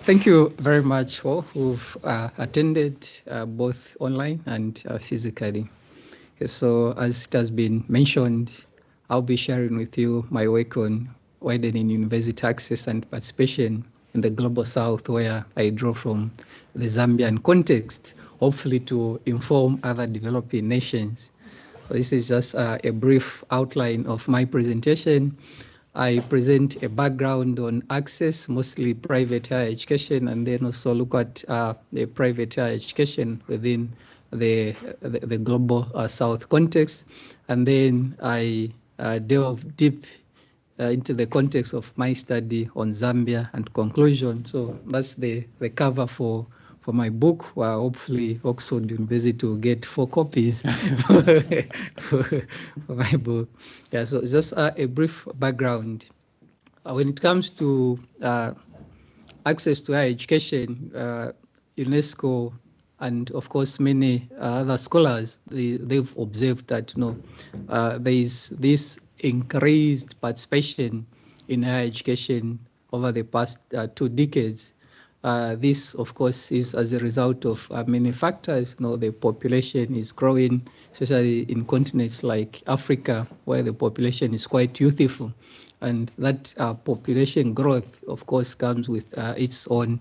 Thank you very much all who've attended both online and physically. Okay, so as it has been mentioned, I'll be sharing with you my work on widening university access and participation in the Global South, where I draw from the Zambian context, hopefully to inform other developing nations. So this is just a brief outline of my presentation. I present a background on access, mostly private higher education, and then also look at the private higher education within the global South context. And then I delve deep into the context of my study on Zambia and conclusion. So that's the cover for my book, where hopefully Oxford University will get 4 copies for my book. Yeah, so just a brief background. When it comes to access to higher education, UNESCO and of course many other scholars, they've observed that there is this increased participation in higher education over the past 2 decades. This, of course, is as a result of many factors. The population is growing, especially in continents like Africa, where the population is quite youthful. And that population growth, of course, comes with its own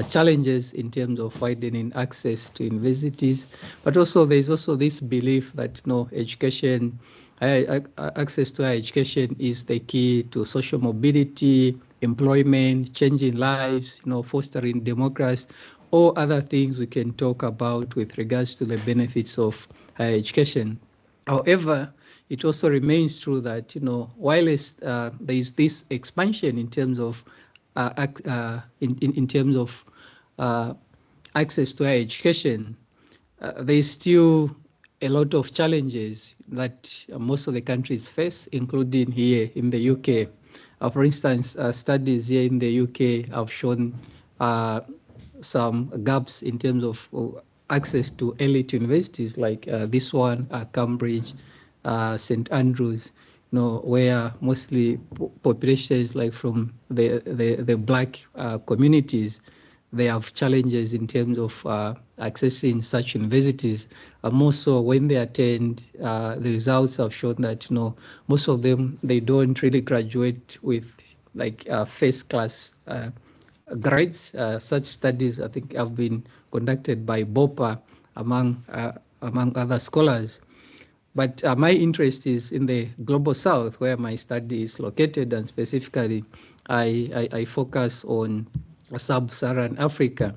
challenges in terms of widening access to universities. But also, there's also this belief that education, access to higher education is the key to social mobility, employment, changing lives, fostering democracy, or other things we can talk about with regards to the benefits of higher education. However, it also remains true that, while there is this expansion in terms of in terms of access to higher education, there is still a lot of challenges that most of the countries face, including here in the UK. For instance, studies here in the UK have shown some gaps in terms of access to elite universities like this one, Cambridge, St. Andrews, where mostly populations like from the black communities, they have challenges in terms of accessing such universities. More so when they attend, the results have shown that most of them, they don't really graduate with like first class grades. Such studies, I think, have been conducted by BOPA among other scholars. But my interest is in the Global South, where my study is located, and specifically, I focus on Sub-Saharan Africa,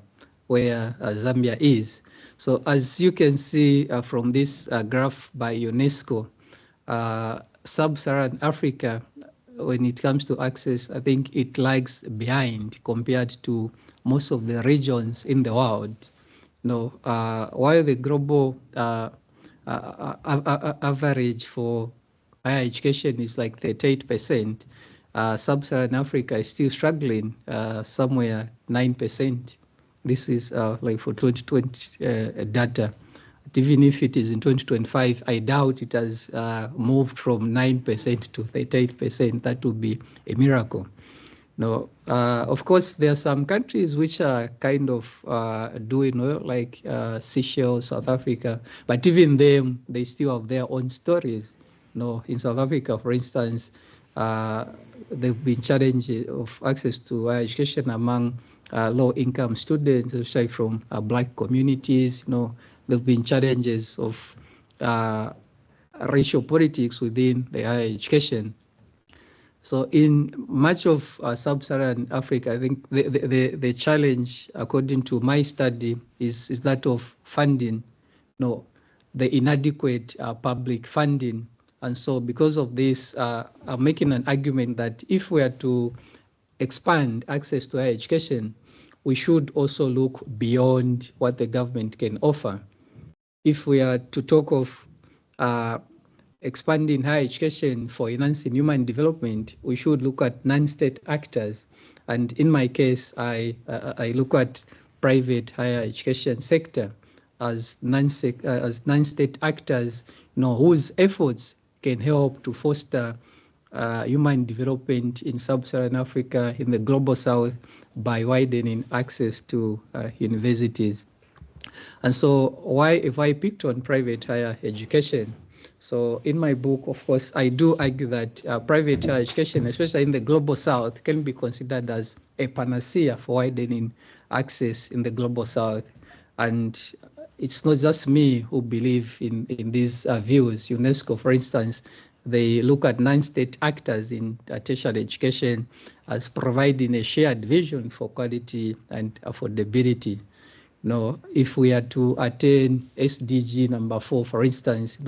where Zambia is. So as you can see from this graph by UNESCO, Sub-Saharan Africa, when it comes to access, I think it lags behind compared to most of the regions in the world. While the global average for higher education is like 38%, Sub-Saharan Africa is still struggling, somewhere 9%. This is like for 2020 data. But even if it is in 2025, I doubt it has moved from 9% to 38%. That would be a miracle. Of course, there are some countries which are kind of doing well, like Seychelles, South Africa, but even them, they still have their own stories. In South Africa, for instance, there have been challenges of access to higher education among low-income students, especially from black communities. There have been challenges of racial politics within the higher education. So in much of Sub-Saharan Africa, I think the challenge, according to my study, is that of funding, the inadequate public funding. And so because of this, I'm making an argument that if we are to expand access to higher education, we should also look beyond what the government can offer. If we are to talk of expanding higher education for enhancing human development, we should look at non-state actors. And in my case, I look at private higher education sector as non-state actors, whose efforts can help to foster human development in Sub-Saharan Africa, in the Global South, by widening access to universities. And so why, if I picked on private higher education, so in my book, of course, I do argue that private higher education, especially in the global south, can be considered as a panacea for widening access in the global south. And it's not just me who believe in these views. UNESCO, for instance, they look at non-state actors in tertiary education as providing a shared vision for quality and affordability. If we are to attain SDG number 4, for instance,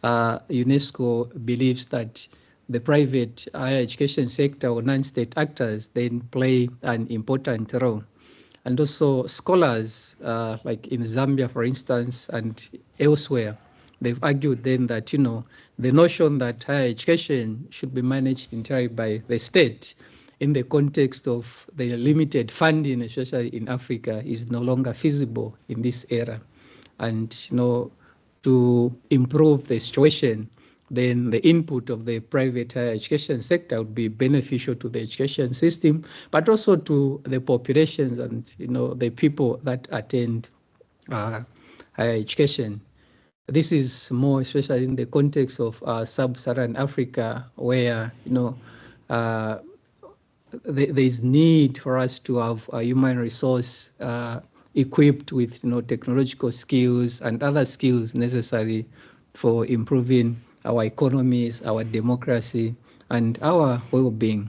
UNESCO believes that the private higher education sector or non-state actors then play an important role. And also scholars, like in Zambia, for instance, and elsewhere, they've argued then that, the notion that higher education should be managed entirely by the state in the context of the limited funding, especially in Africa, is no longer feasible in this era. And, to improve the situation, then the input of the private higher education sector would be beneficial to the education system, but also to the populations and, the people that attend higher education. This is more especially in the context of sub-Saharan Africa, where, there is need for us to have a human resource equipped with technological skills and other skills necessary for improving our economies, our democracy, and our well-being.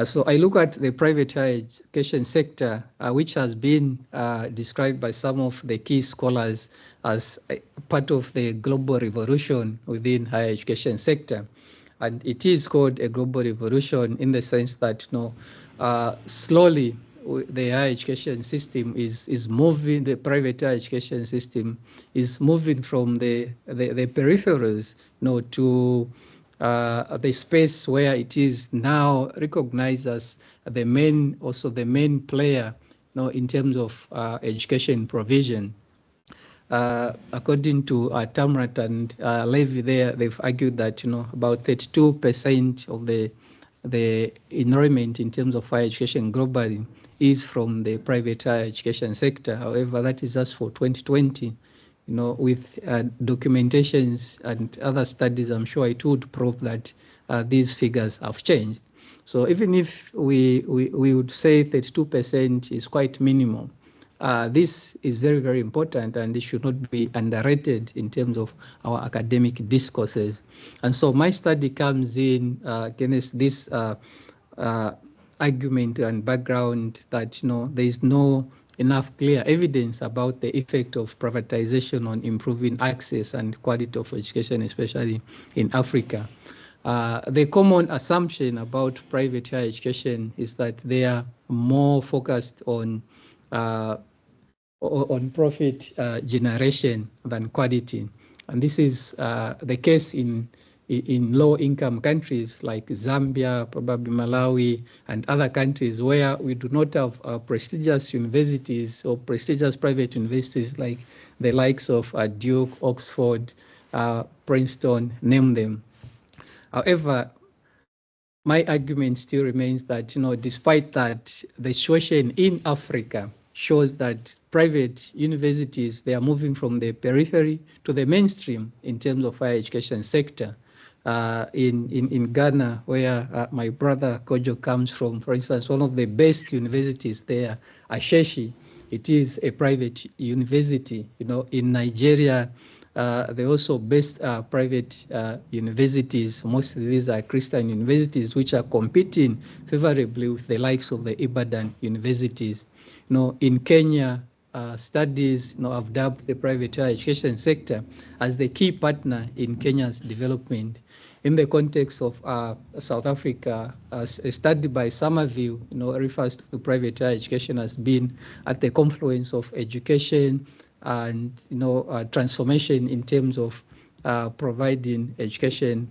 So I look at the private higher education sector, which has been described by some of the key scholars as part of the global revolution within higher education sector. And it is called a global revolution in the sense that, slowly the higher education system is moving, the private higher education system is moving from the peripheries, to the space where it is now recognized as the main player, in terms of education provision. According to Tamrat and Levy, they've argued that about 32% of the enrollment in terms of higher education globally is from the private higher education sector. However, that is just for 2020. With documentations and other studies, I'm sure it would prove that these figures have changed. So even if we would say 32% is quite minimal, this is very, very important, and it should not be underrated in terms of our academic discourses. And so my study comes in against this argument and background that there is no enough clear evidence about the effect of privatization on improving access and quality of education, especially in Africa. The common assumption about private higher education is that they are more focused on profit generation than quality. And this is the case in low-income countries like Zambia, probably Malawi, and other countries where we do not have prestigious universities or prestigious private universities like the likes of Duke, Oxford, Princeton, name them. However, my argument still remains that, despite that, the situation in Africa shows that private universities, they are moving from the periphery to the mainstream in terms of higher education sector. In Ghana, where my brother Kojo comes from, for instance, one of the best universities there, Asheshi, it is a private university. In Nigeria, they also best private universities. Most of these are Christian universities, which are competing favorably with the likes of the Ibadan universities. In Kenya, studies have dubbed the private higher education sector as the key partner in Kenya's development. In the context of South Africa, a study by Somerville refers to private higher education as being at the confluence of education and transformation in terms of providing education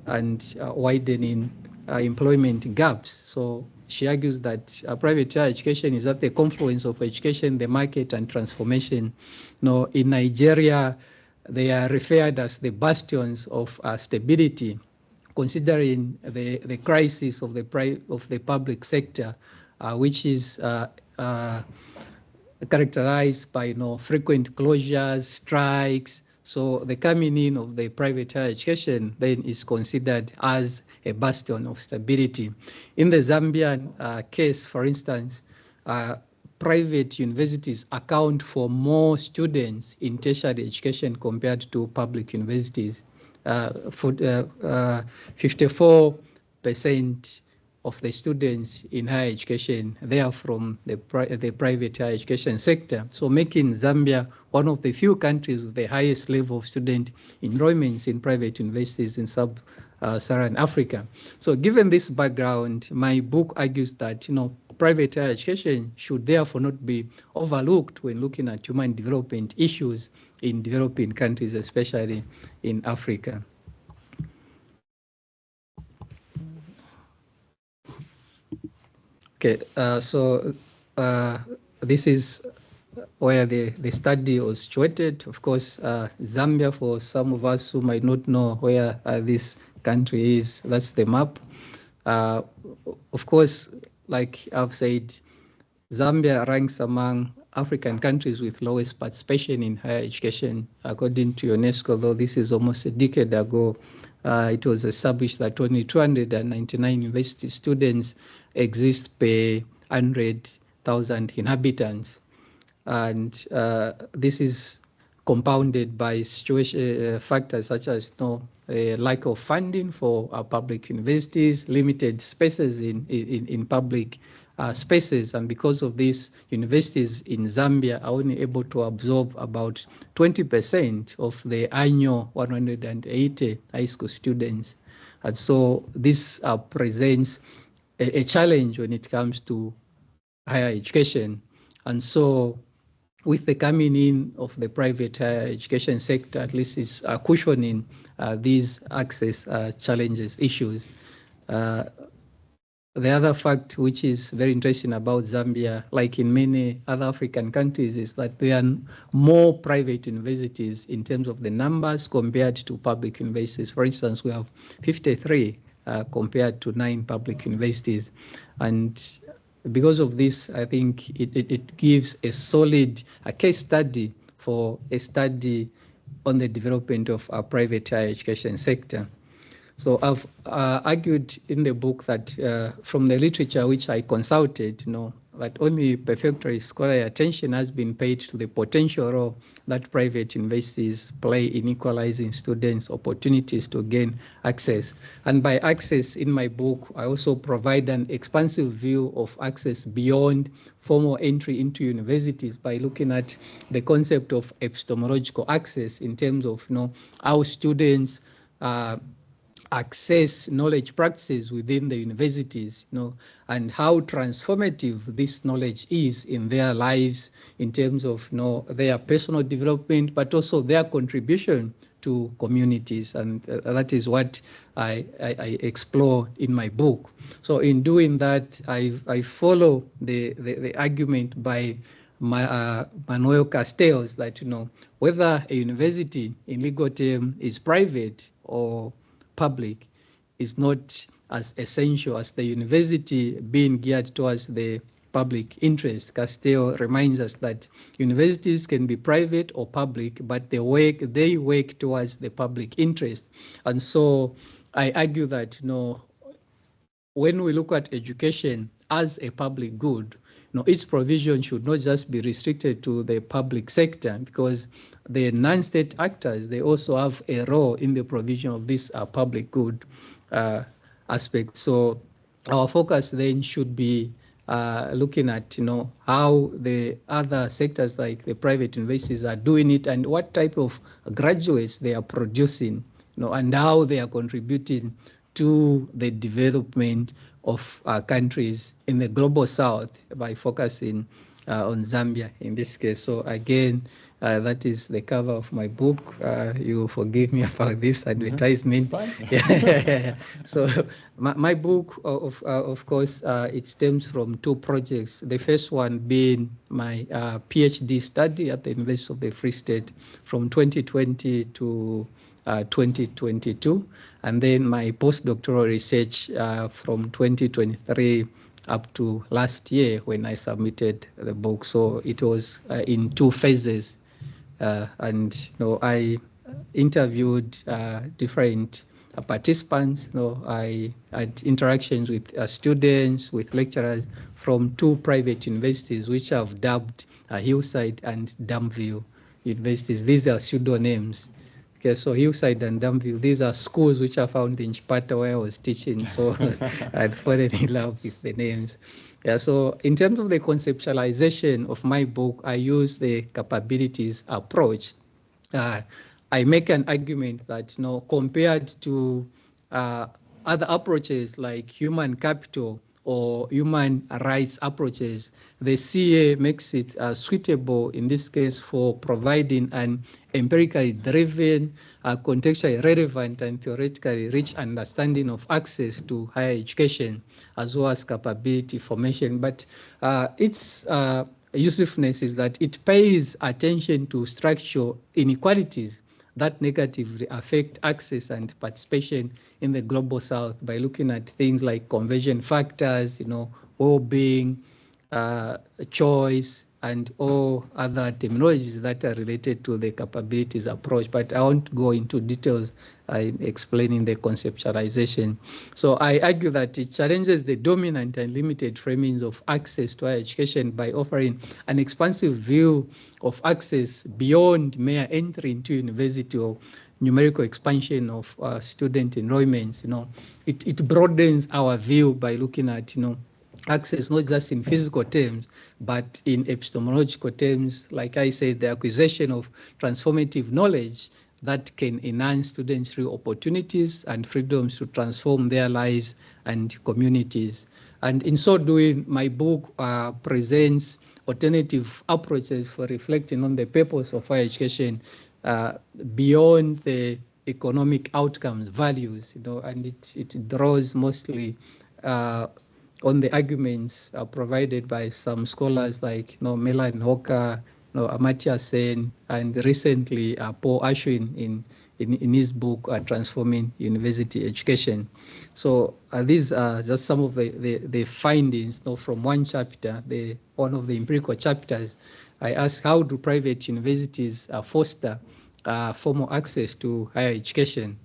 and widening employment gaps. So she argues that private higher education is at the confluence of education, the market, and transformation. In Nigeria, they are referred as the bastions of stability, considering the crisis of the public sector which is characterized by frequent closures, strikes. So the coming in of the private higher education then is considered as a bastion of stability. In the Zambian case, for instance, private universities account for more students in tertiary education compared to public universities. 54% of the students in higher education, they are from the private higher education sector. So making Zambia one of the few countries with the highest level of student enrollments in private universities in sub-Saharan Africa. So given this background, my book argues that, private higher education should therefore not be overlooked when looking at human development issues in developing countries, especially in Africa. Okay, so this is where the study was situated. Of course, Zambia, for some of us who might not know where this country is, that's the map. Of course, like I've said, Zambia ranks among African countries with lowest participation in higher education, according to UNESCO, though this is almost a decade ago. It was established that only 299 university students exist per 100,000 inhabitants. And this is compounded by factors such as lack of funding for public universities, limited spaces in public spaces, and because of this, universities in Zambia are only able to absorb about 20% of the annual 180 high school students. And so this presents a challenge when it comes to higher education. And so with the coming in of the private higher education sector, at least it's cushioning these access challenges, issues. The other fact which is very interesting about Zambia, like in many other African countries, is that there are more private universities in terms of the numbers compared to public universities. For instance, we have 53 compared to 9 public universities. And because of this, I think it gives a solid case study for a study on the development of our private higher education sector. So I've argued in the book that from the literature which I consulted, that only perfunctory scholarly attention has been paid to the potential role that private universities play in equalizing students' opportunities to gain access. And by access, in my book, I also provide an expansive view of access beyond formal entry into universities by looking at the concept of epistemological access in terms of how students access knowledge practices within the universities, and how transformative this knowledge is in their lives in terms of their personal development, but also their contribution to communities. And that is what I explore in my book. So in doing that, I follow the argument by Manuel Castells that whether a university in legal term is private or public is not as essential as the university being geared towards the public interest. Castell reminds us that universities can be private or public, but they work towards the public interest. And so I argue that when we look at education as a public good, its provision should not just be restricted to the public sector, because the non-state actors, they also have a role in the provision of this public good aspect. So our focus then should be looking at how the other sectors like the private universities are doing it, and what type of graduates they are producing, and how they are contributing to the development of countries in the global south by focusing on Zambia in this case. So again, that is the cover of my book. You forgive me about this advertisement. Yeah. So my book, of course, it stems from 2 projects. The first one being my PhD study at the University of the Free State from 2020 to 2022, and then my postdoctoral research from 2023 up to last year when I submitted the book. So it was in 2 phases. And I interviewed different participants. I had interactions with students, with lecturers from 2 private universities, which I've dubbed Hillside and Damview universities. These are pseudonyms. Okay, so Hillside and Damview, these are schools which I found in Chipata where I was teaching. So I'd fallen in love with the names. Yeah, so in terms of the conceptualization of my book, I use the capabilities approach. I make an argument that, compared to other approaches like human capital or human rights approaches, the CA makes it suitable in this case for providing an empirically driven, contextually relevant and theoretically rich understanding of access to higher education as well as capability formation. But its usefulness is that it pays attention to structural inequalities that negatively affect access and participation in the global south by looking at things like conversion factors, well-being, choice, and all other terminologies that are related to the capabilities approach. But I won't go into details in explaining the conceptualization. So I argue that it challenges the dominant and limited framings of access to higher education by offering an expansive view of access beyond mere entry into university or numerical expansion of student enrollments. It broadens our view by looking at, access not just in physical terms, but in epistemological terms, like I said, the acquisition of transformative knowledge that can enhance students' real opportunities and freedoms to transform their lives and communities. And in so doing, my book presents alternative approaches for reflecting on the purpose of higher education beyond the economic outcomes, values, and it draws mostly on the arguments provided by some scholars like Melan Hoka, Amartya Sen, and recently Paul Ashwin in his book Transforming University Education. So these are just some of the findings from one chapter, one of the empirical chapters. I asked, how do private universities foster formal access to higher education?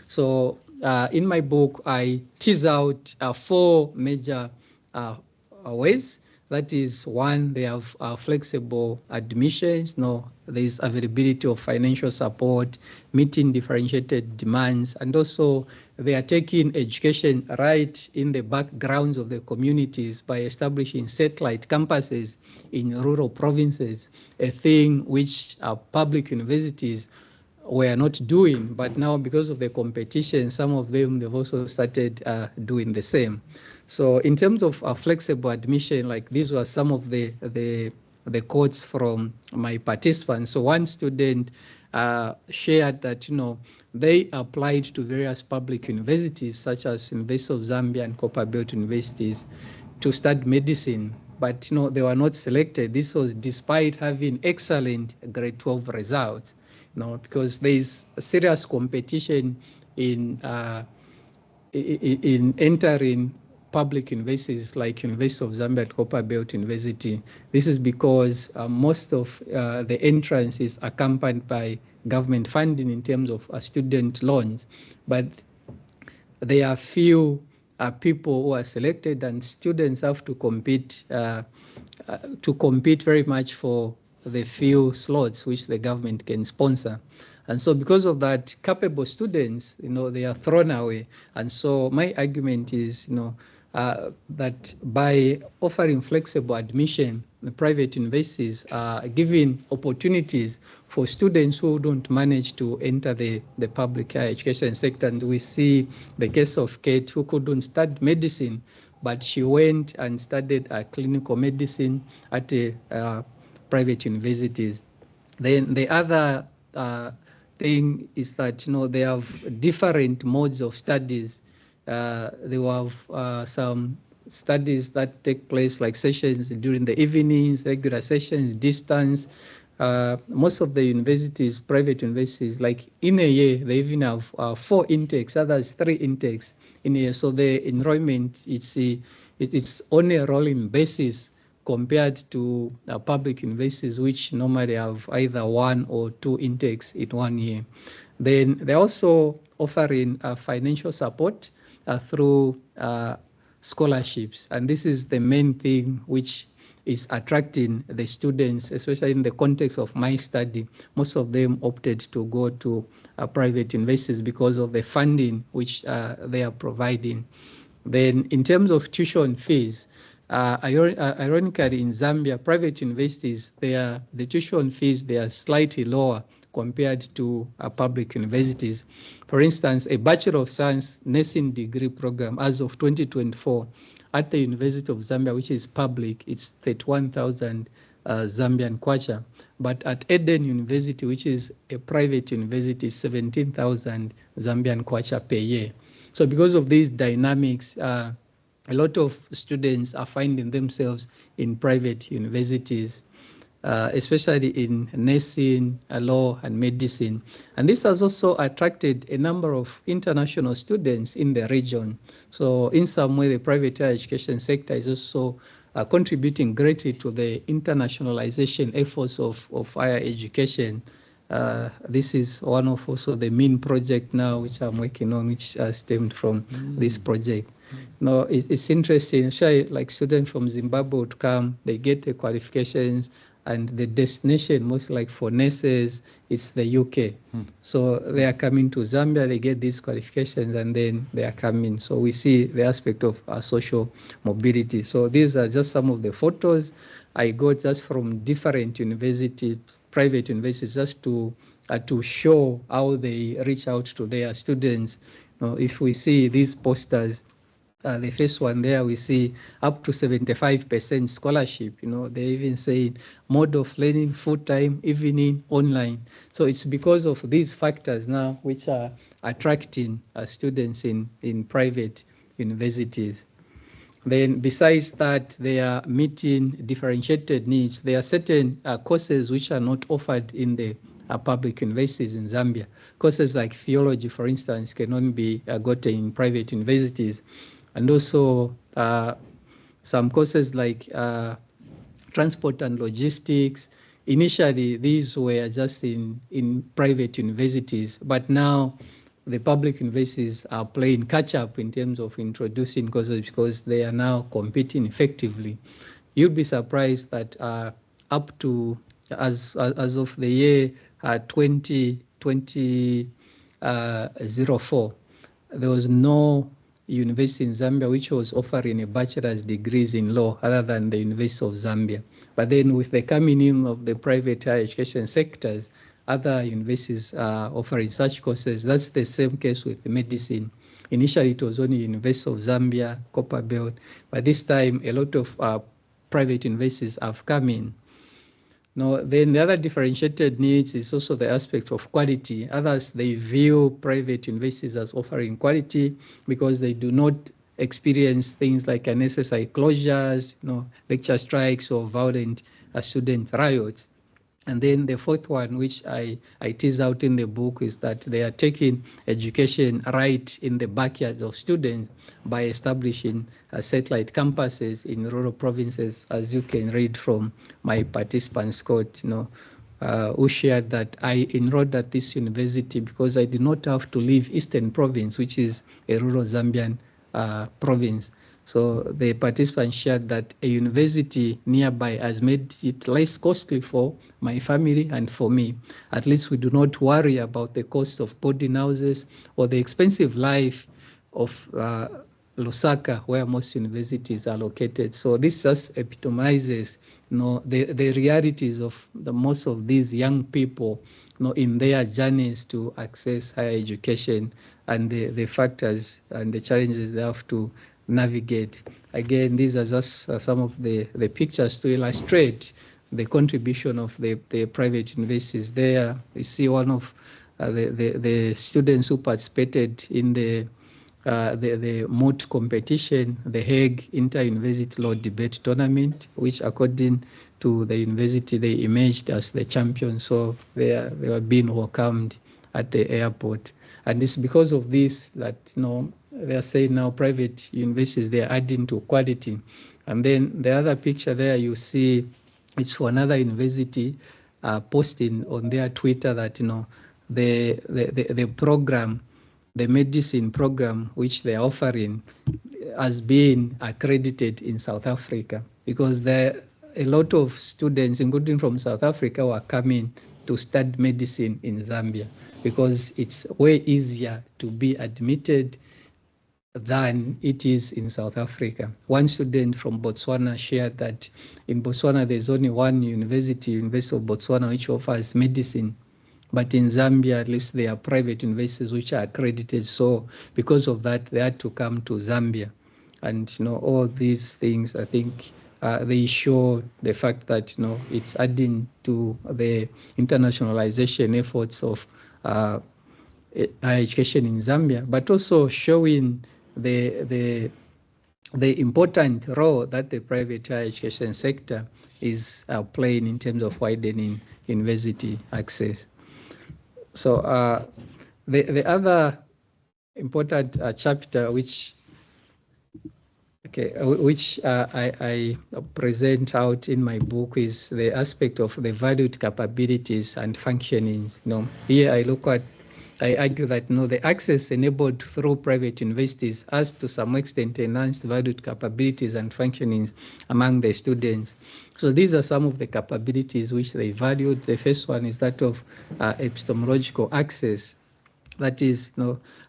So in my book, I tease out 4 major ways. That is, 1, they have flexible admissions. There is availability of financial support, meeting differentiated demands, and also they are taking education right in the backgrounds of the communities by establishing satellite campuses in rural provinces, a thing which public universities were not doing, but now because of the competition, some of them, they've also started doing the same. So in terms of flexible admission, like these were some of the quotes from my participants. So one student shared that, they applied to various public universities, such as University of Zambia and Copperbelt universities, to study medicine, but they were not selected. This was despite having excellent grade 12 results. Because there is serious competition in entering public universities like University of Zambia and Copperbelt University. This is because most of the entrance is accompanied by government funding in terms of student loans, but there are few people who are selected, and students have to compete very much for the few slots which the government can sponsor. And so because of that, capable students, they are thrown away. And so my argument is, that by offering flexible admission, the private universities are giving opportunities for students who don't manage to enter the public higher education sector. And we see the case of Kate, who couldn't study medicine, but she went and studied clinical medicine at private universities. Then the other thing is that, they have different modes of studies. They have some studies that take place like sessions during the evenings, regular sessions, distance. Most of the universities, private universities, like in a year, they even have 4 intakes, others 3 intakes in a year. So the enrollment, it's it's on a rolling basis compared to public universities, which normally have either 1 or 2 intakes in 1 year. Then they're also offering financial support through scholarships. And this is the main thing which is attracting the students, especially in the context of my study. Most of them opted to go to private universities because of the funding which they are providing. Then in terms of tuition fees, ironically in Zambia, private universities, the tuition fees, they are slightly lower compared to public universities. For instance, a Bachelor of Science nursing degree program as of 2024 at the University of Zambia, which is public, it's 31,000 Zambian kwacha. But at Eden University, which is a private university, 17,000 Zambian kwacha per year. So because of these dynamics, a lot of students are finding themselves in private universities, especially in nursing, law, and medicine. And this has also attracted a number of international students in the region. So in some way, the private higher education sector is also contributing greatly to the internationalization efforts of higher education. This is one of also the main project now which I'm working on, which stemmed from this project. No, it's interesting. Like students from Zimbabwe would come, they get the qualifications, and the destination, most like for nurses, it's the UK. So they are coming to Zambia, they get these qualifications, and then they are coming. So we see the aspect of social mobility. So these are just some of the photos I got just from different universities, private universities, just to show how they reach out to their students. If we see these posters, the first one there, we see up to 75% scholarship. They even say mode of learning, full-time, evening, online. So it's because of these factors now which are attracting students in private universities. Then besides that, they are meeting differentiated needs. There are certain courses which are not offered in the public universities in Zambia. Courses like theology, for instance, can only be gotten in private universities. And also some courses like transport and logistics. Initially, these were just in private universities, but now the public universities are playing catch up in terms of introducing courses because they are now competing effectively. You'd be surprised that up to as of the year 2004, there was no university in Zambia which was offering a bachelor's degrees in law other than the University of Zambia. But then with the coming in of the private higher education sectors, other universities are offering such courses. That's the same case with medicine. Initially, it was only University of Zambia, Copperbelt, but this time a lot of private universities have come in. Now, then the other differentiated needs is also the aspect of quality. Others, they view private universities as offering quality because they do not experience things like unnecessary closures, lecture strikes, or violent student riots. And then the fourth one, which I tease out in the book, is that they are taking education right in the backyards of students by establishing satellite campuses in rural provinces, as you can read from my participant, Scott, who shared that I enrolled at this university because I did not have to leave Eastern Province, which is a rural Zambian province. So the participants shared that a university nearby has made it less costly for my family and for me. At least we do not worry about the cost of boarding houses or the expensive life of Lusaka, where most universities are located. So this just epitomizes the realities of most of these young people in their journeys to access higher education and the factors and the challenges they have to navigate. Again, these are just some of the pictures to illustrate the contribution of the private universities. There we see one of the students who participated in the moot competition, the Hague Inter-University Law Debate Tournament, which according to the university, they emerged as the champions. So they were being welcomed at the airport. And it's because of this that, they are saying now private universities, they are adding to quality. And then the other picture there you see, it's for another university posting on their Twitter that, the program, the medicine program which they're offering has been accredited in South Africa, because there a lot of students, including from South Africa, were coming to study medicine in Zambia because it's way easier to be admitted than it is in South Africa. One student from Botswana shared that in Botswana there's only one university, University of Botswana, which offers medicine. But in Zambia, at least there are private universities which are accredited. So because of that, they had to come to Zambia. And, all these things, I think, they show the fact that, it's adding to the internationalization efforts of higher education in Zambia, but also showing the important role that the private higher education sector is playing in terms of widening university access. So the other important chapter which I present out in my book is the aspect of the valued capabilities and functionings. Here I argue that the access enabled through private universities has to some extent enhanced valued capabilities and functionings among the students. So these are some of the capabilities which they valued. The first one is that of epistemological access. That is,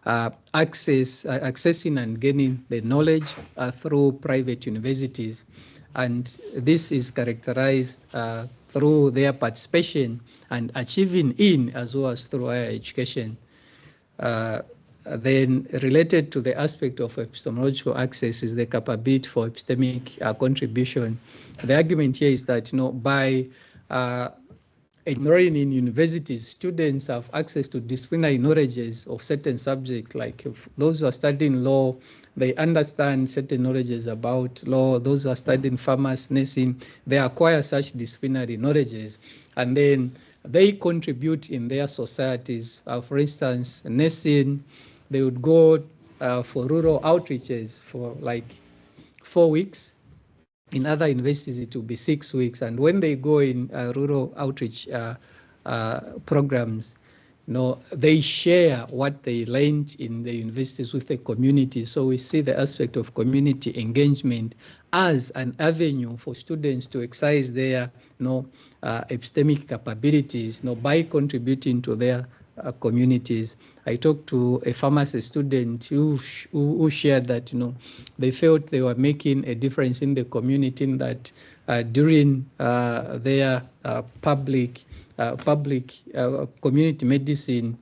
accessing and gaining the knowledge through private universities. And this is characterized through their participation and achieving in as well as through higher education. Then related to the aspect of epistemological access is the capability for epistemic contribution. The argument here is that, by enrolling in universities, students have access to disciplinary knowledges of certain subjects. Like if those who are studying law, they understand certain knowledges about law. Those who are studying pharmacy, nursing, they acquire such disciplinary knowledges, and then they contribute in their societies. For instance, nursing, they would go for rural outreaches for like 4 weeks. In other universities, it will be 6 weeks. And when they go in rural outreach programs, they share what they learned in the universities with the community. So we see the aspect of community engagement as an avenue for students to exercise their epistemic capabilities by contributing to their communities. I talked to a pharmacy student who shared that they felt they were making a difference in the community, in that during their public community medicine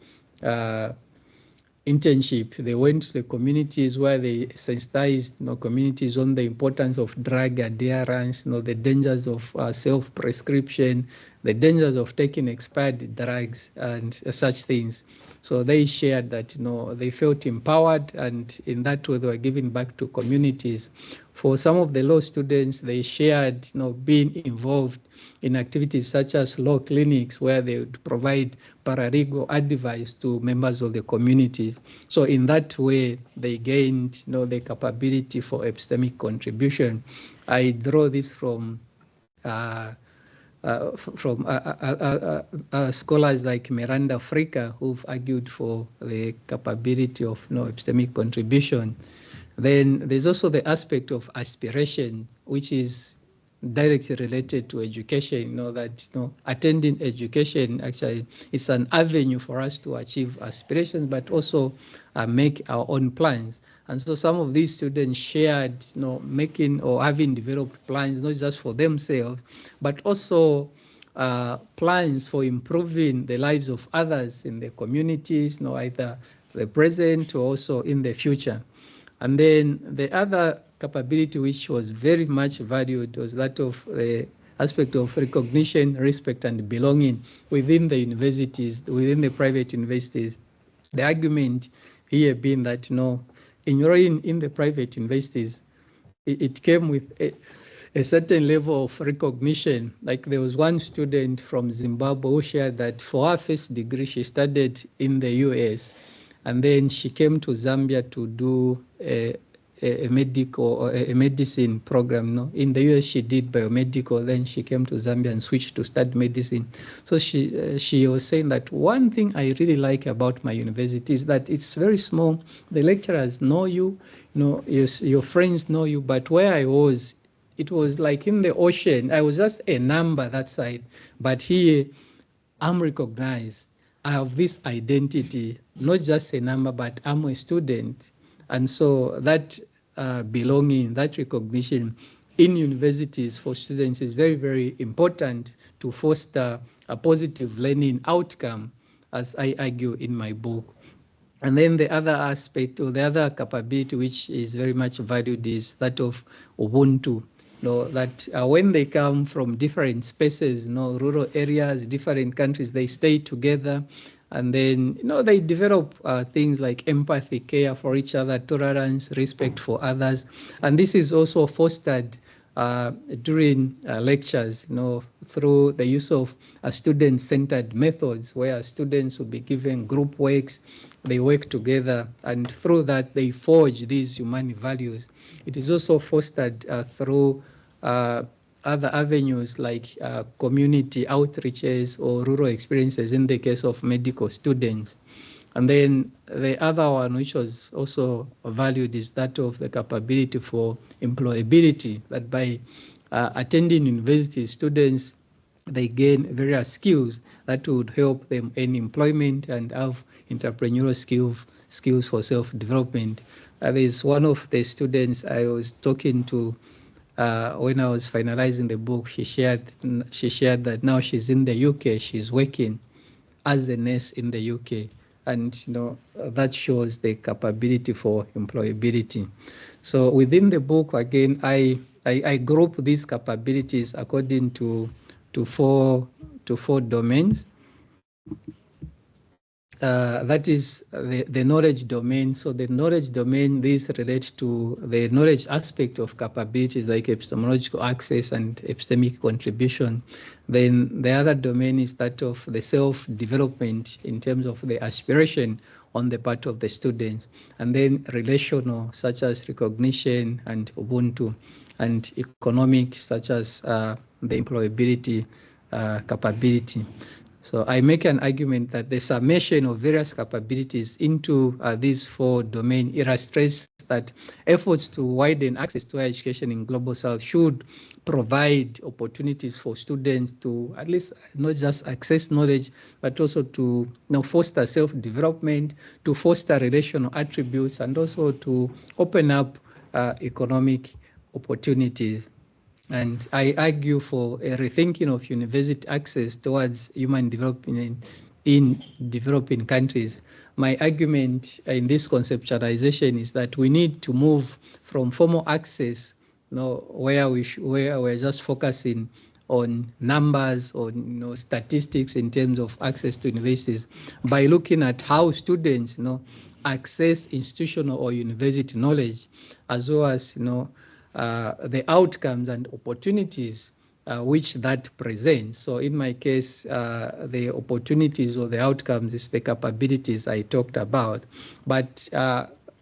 internship, they went to the communities where they sensitized communities on the importance of drug adherence, the dangers of self-prescription, the dangers of taking expired drugs and such things. So they shared that they felt empowered, and in that way they were giving back to communities. For some of the law students, they shared being involved in activities such as law clinics, where they would provide paralegal advice to members of the community. So in that way, they gained the capability for epistemic contribution. I draw this from scholars like Miranda Africa, who've argued for the capability of epistemic contribution. Then there's also the aspect of aspiration, which is directly related to education. That attending education actually is an avenue for us to achieve aspirations, but also make our own plans. And so some of these students shared making or having developed plans, not just for themselves, but also plans for improving the lives of others in the communities, either the present or also in the future. And then the other capability which was very much valued was that of the aspect of recognition, respect, and belonging within the universities, within the private universities. The argument here being that enrolling in the private universities, it came with a certain level of recognition. Like there was one student from Zimbabwe who shared that for her first degree, she studied in the US. And then she came to Zambia to do a medical or a medicine program. No, in the US she did biomedical. Then she came to Zambia and switched to study medicine. So she was saying that one thing I really like about my university is that it's very small. The lecturers know you, your friends know you. But where I was, it was like in the ocean. I was just a number that side. But here, I'm recognized. I have this identity, not just a number, but I'm a student. And so that belonging, that recognition in universities for students is very, very important to foster a positive learning outcome, as I argue in my book. And then the other aspect or the other capability which is very much valued is that of Ubuntu. That when they come from different spaces, rural areas, different countries, they stay together, and then they develop things like empathy, care for each other, tolerance, respect for others, and this is also fostered during lectures, through the use of student-centered methods, where students will be given group works, they work together, and through that they forge these human values. It is also fostered through other avenues like community outreaches or rural experiences in the case of medical students. And then the other one which was also valued is that of the capability for employability, that by attending university, students, they gain various skills that would help them in employment and have entrepreneurial skills for self-development. There's one of the students I was talking to when I was finalizing the book. She shared that now she's in the UK, she's working as a nurse in the UK, and that shows the capability for employability. So within the book, again, I group these capabilities according to four domains. That is the knowledge domain. So the knowledge domain, these relate to the knowledge aspect of capabilities like epistemological access and epistemic contribution. Then the other domain is that of the self-development in terms of the aspiration on the part of the students. And then relational, such as recognition and Ubuntu, and economic, such as the employability capability. So I make an argument that the summation of various capabilities into these four domains illustrates that efforts to widen access to higher education in Global South should provide opportunities for students to at least not just access knowledge, but also to foster self-development, to foster relational attributes, and also to open up economic opportunities. And I argue for a rethinking of university access towards human development in developing countries. My argument in this conceptualization is that we need to move from formal access, where we're just focusing on numbers or statistics in terms of access to universities, by looking at how students access institutional or university knowledge, as well as the outcomes and opportunities which that presents. So in my case, the opportunities or the outcomes is the capabilities I talked about. But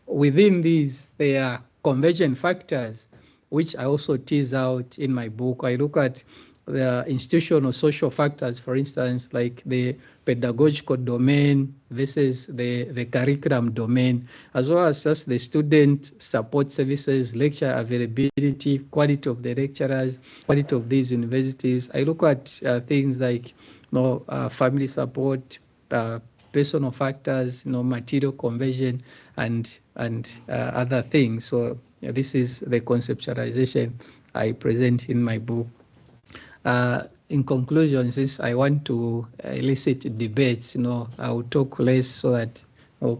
within these, there are convergent factors, which I also tease out in my book. I look at the institutional social factors, for instance, like the pedagogical domain versus the curriculum domain, as well as just the student support services, lecture availability, quality of the lecturers, quality of these universities. I look at things like family support, personal factors, material conversion, and other things. So this is the conceptualization I present in my book. In conclusion, since I want to elicit debates, I will talk less so that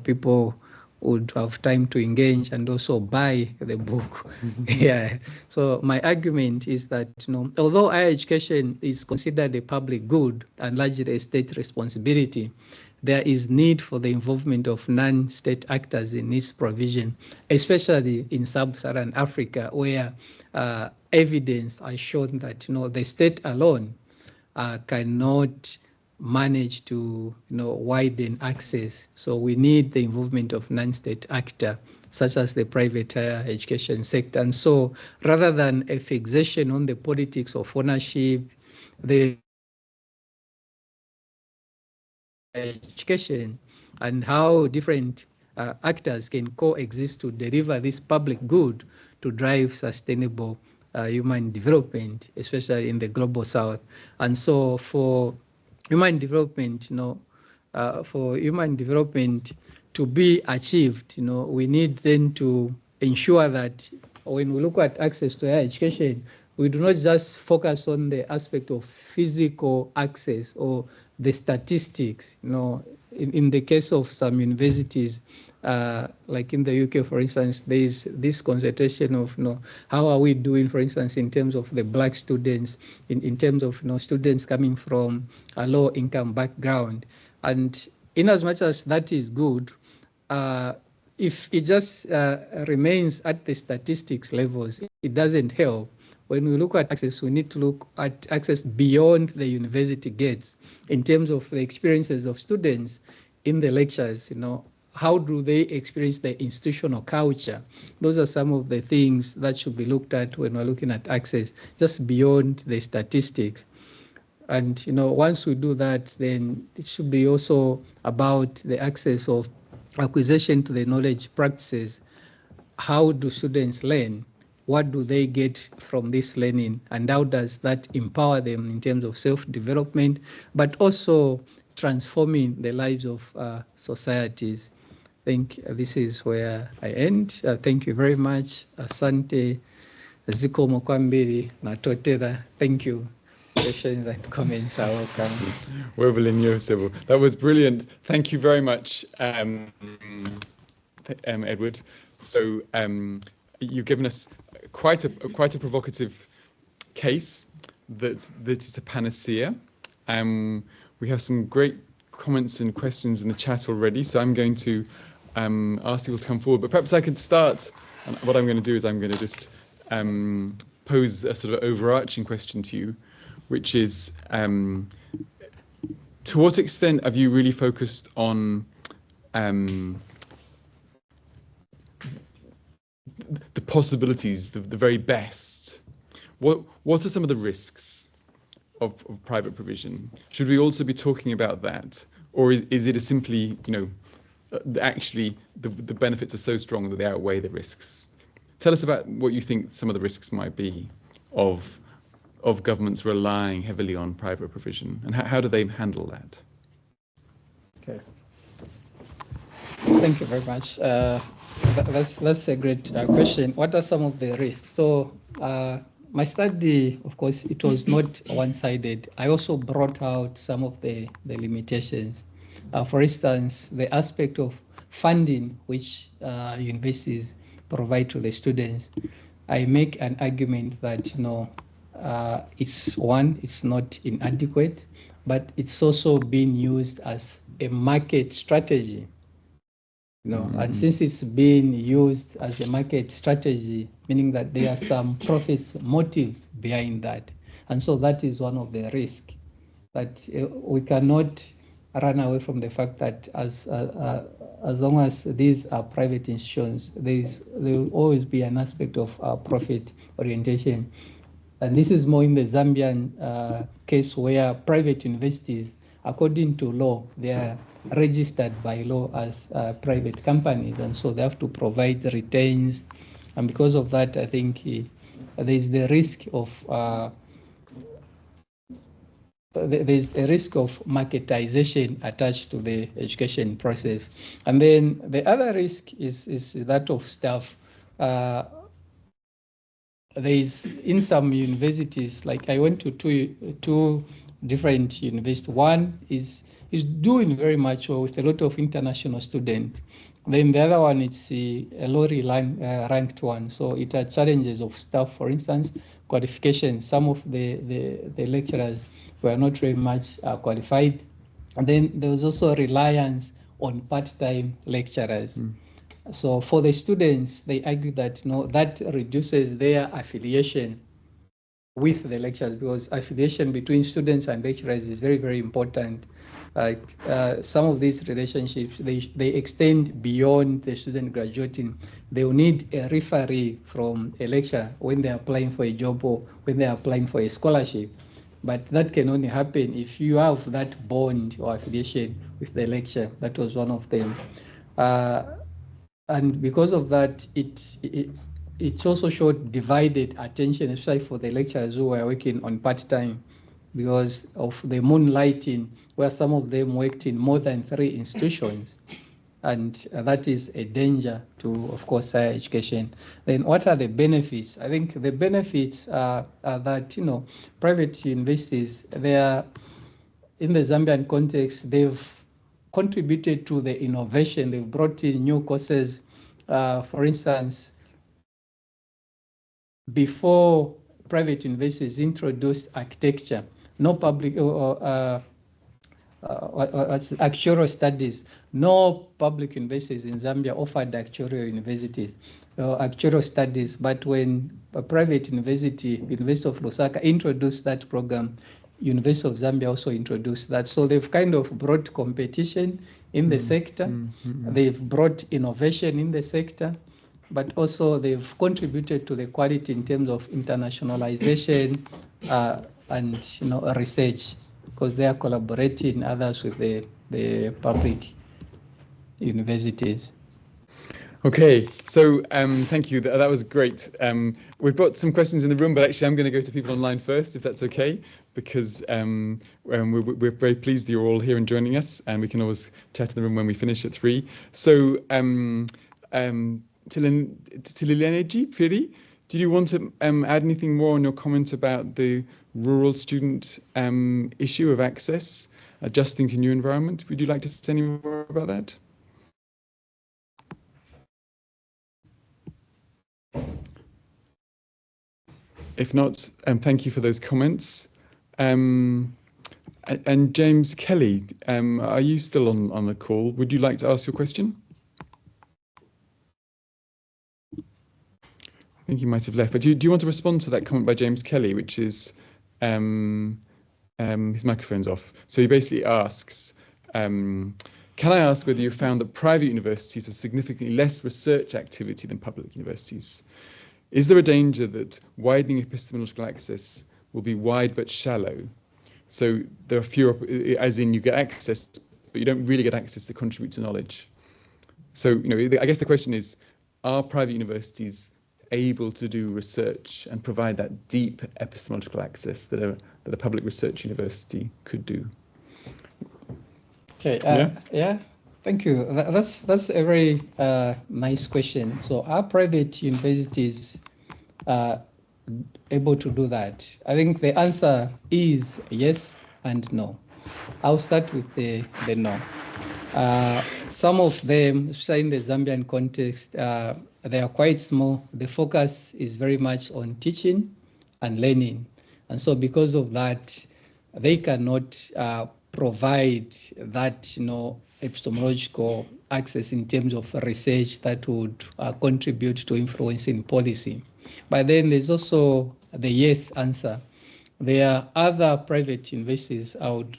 people would have time to engage and also buy the book. Yeah. So my argument is that although higher education is considered a public good and largely a state responsibility, there is need for the involvement of non-state actors in its provision, especially in sub-Saharan Africa, where evidence has shown that the state alone cannot manage to widen access. So we need the involvement of non-state actor such as the private higher education sector. And so rather than a fixation on the politics of ownership, the education and how different actors can coexist to deliver this public good to drive sustainable human development, especially in the global south. And so for human development, for human development to be achieved, we need then to ensure that when we look at access to higher education, we do not just focus on the aspect of physical access or the statistics. In the case of some universities, like in the UK, for instance, there is this concentration of how are we doing, for instance, in terms of the black students, in terms of students coming from a low income background. And in as much as that is good, if it just remains at the statistics levels, it doesn't help. When we look at access, we need to look at access beyond the university gates in terms of the experiences of students in the lectures. How do they experience the institutional culture? Those are some of the things that should be looked at when we're looking at access, just beyond the statistics. And once we do that, then it should be also about the access of acquisition to the knowledge practices. How do students learn? What do they get from this learning? And how does that empower them in terms of self-development, but also transforming the lives of societies? I think this is where I end. Thank you very much. Asante, Zikomo Kwambiri, Natotera. Thank you. Questions and comments are welcome. That was brilliant. Thank you very much, Edward. So you've given us quite a provocative case that is a panacea. We have some great comments and questions in the chat already, so I'm going to ask people to come forward. But perhaps I could start, and what I'm going to do is I'm going to just pose a sort of overarching question to you, which is, to what extent have you really focused on the possibilities, the very best? What are some of the risks of private provision? Should we also be talking about that? Or is it simply, actually the benefits are so strong that they outweigh the risks? Tell us about what you think some of the risks might be of governments relying heavily on private provision, and how do they handle that? Okay. Thank you very much. That's a great question. What are some of the risks? So my study, of course, it was not one-sided. I also brought out some of the limitations. For instance, the aspect of funding which universities provide to the students. I make an argument that it's not inadequate, but it's also being used as a market strategy. And since it's being used as a market strategy, meaning that there are some profits motives behind that. And so that is one of the risks. But we cannot run away from the fact that as long as these are private institutions, there will always be an aspect of profit orientation. And this is more in the Zambian case, where private universities, according to law, they are registered by law as private companies, and so they have to provide returns. And because of that, I think there's the risk of there's a risk of marketization attached to the education process. And then the other risk is that of staff. There's in some universities, like I went to two different universities. One is doing very much well with a lot of international students. Then the other one, it's a lowly ranked one. So it had challenges of staff, for instance, qualifications. Some of the lecturers were not very much qualified. And then there was also reliance on part-time lecturers. So for the students, they argue that that reduces their affiliation with the lectures, because affiliation between students and lecturers is very, very important. Like some of these relationships, they extend beyond the student graduating. They will need a referee from a lecturer when they're applying for a job or when they're applying for a scholarship. But that can only happen if you have that bond or affiliation with the lecturer. That was one of them. And because of that, it's also showed divided attention, especially for the lecturers who were working on part-time, because of the moonlighting, where some of them worked in more than 3 institutions. And that is a danger to, of course, higher education. Then what are the benefits? I think the benefits are that, private universities, they are, in the Zambian context, they've contributed to the innovation. They've brought in new courses. For instance, before private universities introduced architecture, no public actuarial studies, no public universities in Zambia offered actuarial studies. But when a private university, University of Lusaka, introduced that program, University of Zambia also introduced that. So they've kind of brought competition in the sector. They've brought innovation in the sector, but also they've contributed to the quality in terms of internationalization and research, because they are collaborating others with the public universities. Okay, so thank you. That was great. We've got some questions in the room, but actually I'm going to go to people online first, if that's okay, because we're very pleased you're all here and joining us, and we can always chat in the room when we finish at 3. So, Tilileneji Phiri, did you want to add anything more on your comment about the rural student issue of access, adjusting to new environment? Would you like to say any more about that? If not, thank you for those comments. And James Kelly, are you still on the call? Would you like to ask your question? I think he might have left, but do you want to respond to that comment by James Kelly, which is, his microphone's off. So he basically asks, can I ask whether you found that private universities have significantly less research activity than public universities? Is there a danger that widening epistemological access will be wide but shallow? So there are fewer, as in you get access, but you don't really get access to contribute to knowledge. So, I guess the question is, are private universities able to do research and provide that deep epistemological access that a public research university could do? Okay. Yeah. Thank you. That's a very nice question. So are private universities able to do that? I think the answer is yes and no. I'll start with the no. Some of them, especially in the Zambian context, they are quite small. The focus is very much on teaching and learning. And so because of that, they cannot provide that, epistemological access in terms of research that would contribute to influencing policy. But then there's also the yes answer. There are other private universities. I would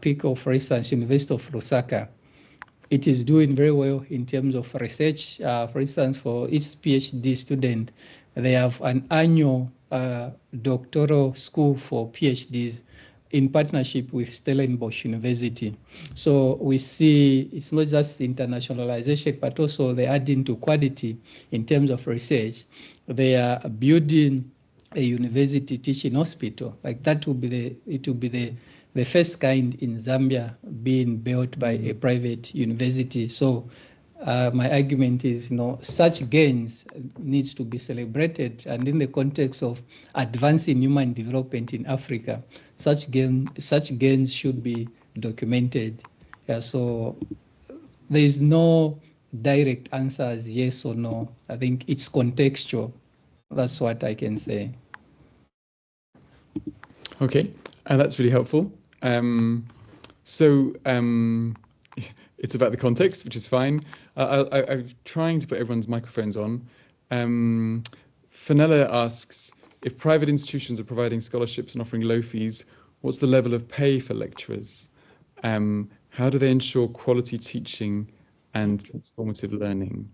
pick, for instance, University of Lusaka. It is doing very well in terms of research. For instance, for each PhD student, they have an annual doctoral school for PhDs in partnership with Stellenbosch University. So we see it's not just internationalization, but also they add into quality in terms of research. They are building a university teaching hospital. Like that will be the first kind in Zambia being built by a private university. So my argument is, such gains needs to be celebrated, and in the context of advancing human development in Africa, such gains should be documented. So there is no direct answer as yes or no. I think it's contextual. That's what I can say. Okay, that's really helpful. It's about the context, which is fine. I'm trying to put everyone's microphones on. Fenella asks, if private institutions are providing scholarships and offering low fees, what's the level of pay for lecturers? How do they ensure quality teaching and transformative learning?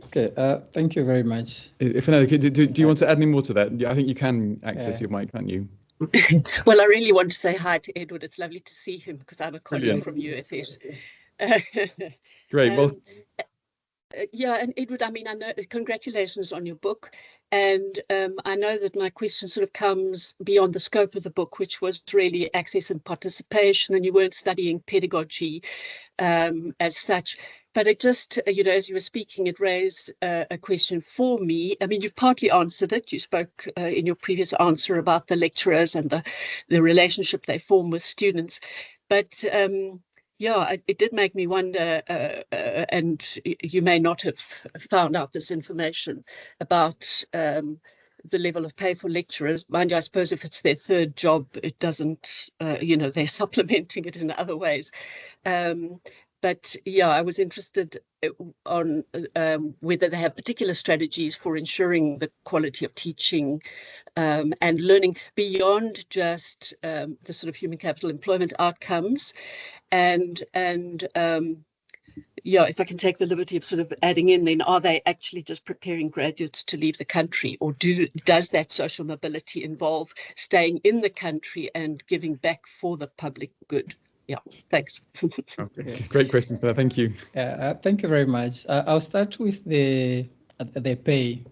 Okay, thank you very much. If do you want to add any more to that? I think you can access your mic, can't you? Well, I really want to say hi to Edward. It's lovely to see him because I'm a colleague Brilliant. from UFS. Great. Well, yeah, and Edward, I mean, I know, congratulations on your book. And I know that my question sort of comes beyond the scope of the book, which was really access and participation, and you weren't studying pedagogy as such. But it just, you know, as you were speaking, it raised a question for me. I mean, you've partly answered it. You spoke in your previous answer about the lecturers and the relationship they form with students. But yeah, it did make me wonder, and you may not have found out this information about the level of pay for lecturers. Mind you, I suppose if it's their third job, it doesn't, you know, they're supplementing it in other ways. But yeah, I was interested on whether they have particular strategies for ensuring the quality of teaching and learning beyond just the sort of human capital employment outcomes. And yeah, if I can take the liberty of sort of adding in, then are they actually just preparing graduates to leave the country, or does that social mobility involve staying in the country and giving back for the public good? Yeah, thanks. Okay. Great questions, Bella. Thank you. Thank you very much. I'll start with the pay.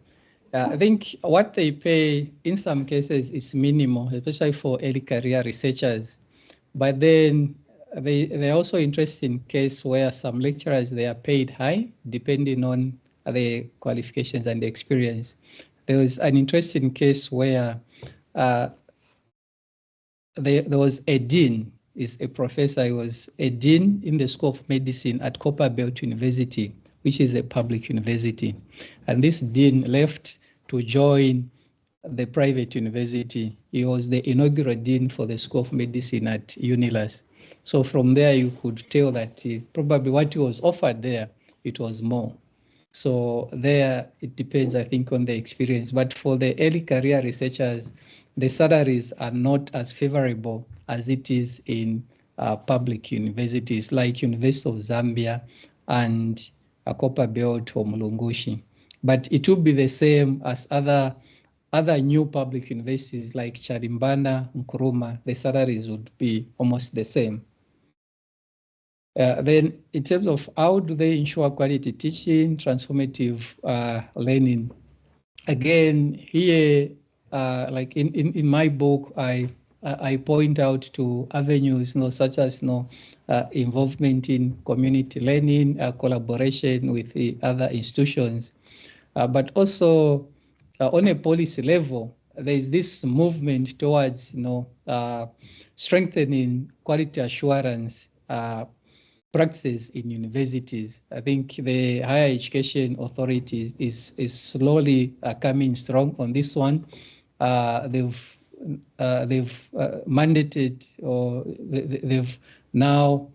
I think what they pay in some cases is minimal, especially for early career researchers. But then they also interested in case where some lecturers, they are paid high, depending on the qualifications and the experience. There was an interesting case where there was a dean, is a professor, he was a dean in the School of Medicine at Copperbelt University, which is a public university. And this dean left to join the private university. He was the inaugural dean for the School of Medicine at UNILAS. So from there, you could tell that probably what he was offered there, it was more. So there, it depends, I think, on the experience. But for the early career researchers, the salaries are not as favorable as it is in public universities like University of Zambia and Copperbelt or Mulungushi. But it will be the same as other new public universities like Charimbana, Nkrumah. The salaries would be almost the same. Then in terms of how do they ensure quality teaching, transformative learning, again, here, like in my book, I point out to avenues, such as involvement in community learning, collaboration with the other institutions, but also on a policy level, there is this movement towards strengthening quality assurance practices in universities. I think the Higher Education Authority is slowly coming strong on this one. They've mandated, or they've now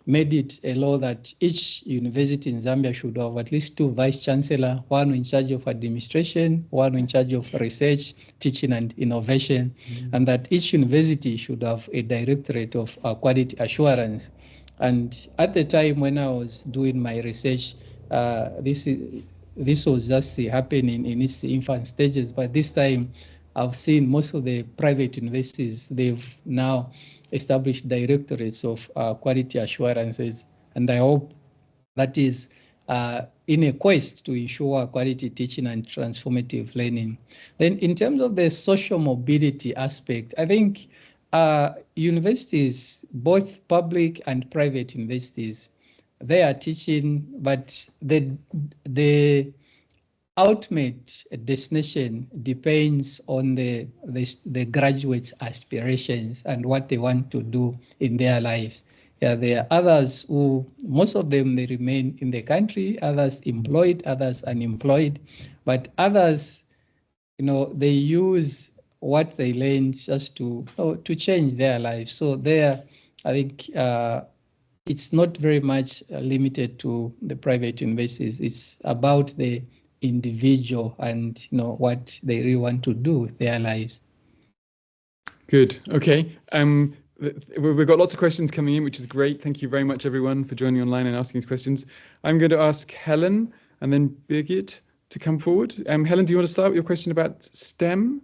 made it a law that each university in Zambia should have at least 2 vice-chancellor, one in charge of administration, one in charge of research, teaching and innovation, and that each university should have a directorate of quality assurance. And at the time when I was doing my research, this was just happening in its infant stages, but this time I've seen most of the private universities, they've now established directorates of quality assurances, and I hope that is in a quest to ensure quality teaching and transformative learning. Then in terms of the social mobility aspect, I think universities, both public and private universities, they are teaching, but the ultimate destination depends on the graduates' aspirations and what they want to do in their life. Yeah, there are others who, most of them, they remain in the country, others employed, others unemployed, but others, they use what they learn just to change their lives. So there, I think it's not very much limited to the private universities. It's about the individual and what they really want to do with their lives. Good. Okay. We've got lots of questions coming in, which is great. Thank you very much, everyone, for joining online and asking these questions. I'm going to ask Helen and then Birgit to come forward. Helen, do you want to start with your question about STEM?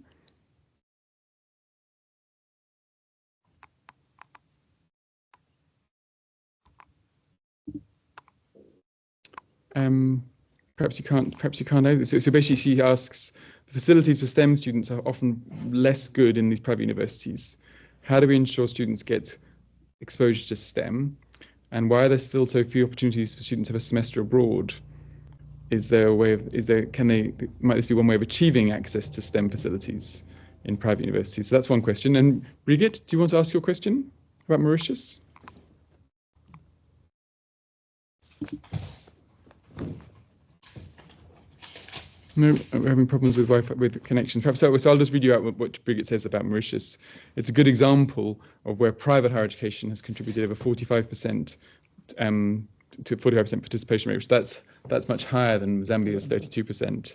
Perhaps you can't know. So basically she asks, the facilities for STEM students are often less good in these private universities. How do we ensure students get exposure to STEM? And why are there still so few opportunities for students to have a semester abroad? Might this be one way of achieving access to STEM facilities in private universities? So that's one question. And Brigitte, do you want to ask your question about Mauritius? No, we're having problems with Wi-Fi, with connections. Perhaps so I'll just read you out what Brigitte says about Mauritius. It's a good example of where private higher education has contributed over 45% to 45% participation rate, which that's much higher than Zambia's 32%.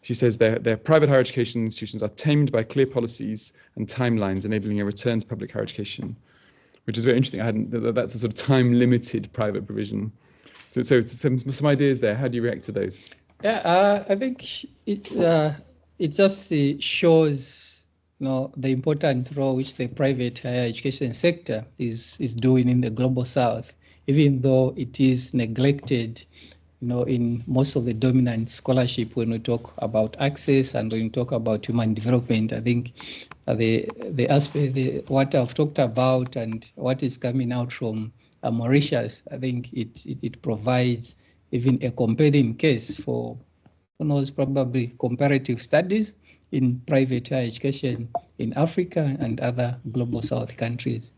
She says their private higher education institutions are tamed by clear policies and timelines, enabling a return to public higher education, which is very interesting. That's a sort of time-limited private provision. So some ideas there. How do you react to those? Yeah, I think it just shows the important role which the private higher education sector is doing in the global south, even though it is neglected in most of the dominant scholarship when we talk about access and when we talk about human development. I think the aspect, what I've talked about and what is coming out from Mauritius, I think it provides even a compelling case for probably comparative studies in private higher education in Africa and other global south countries.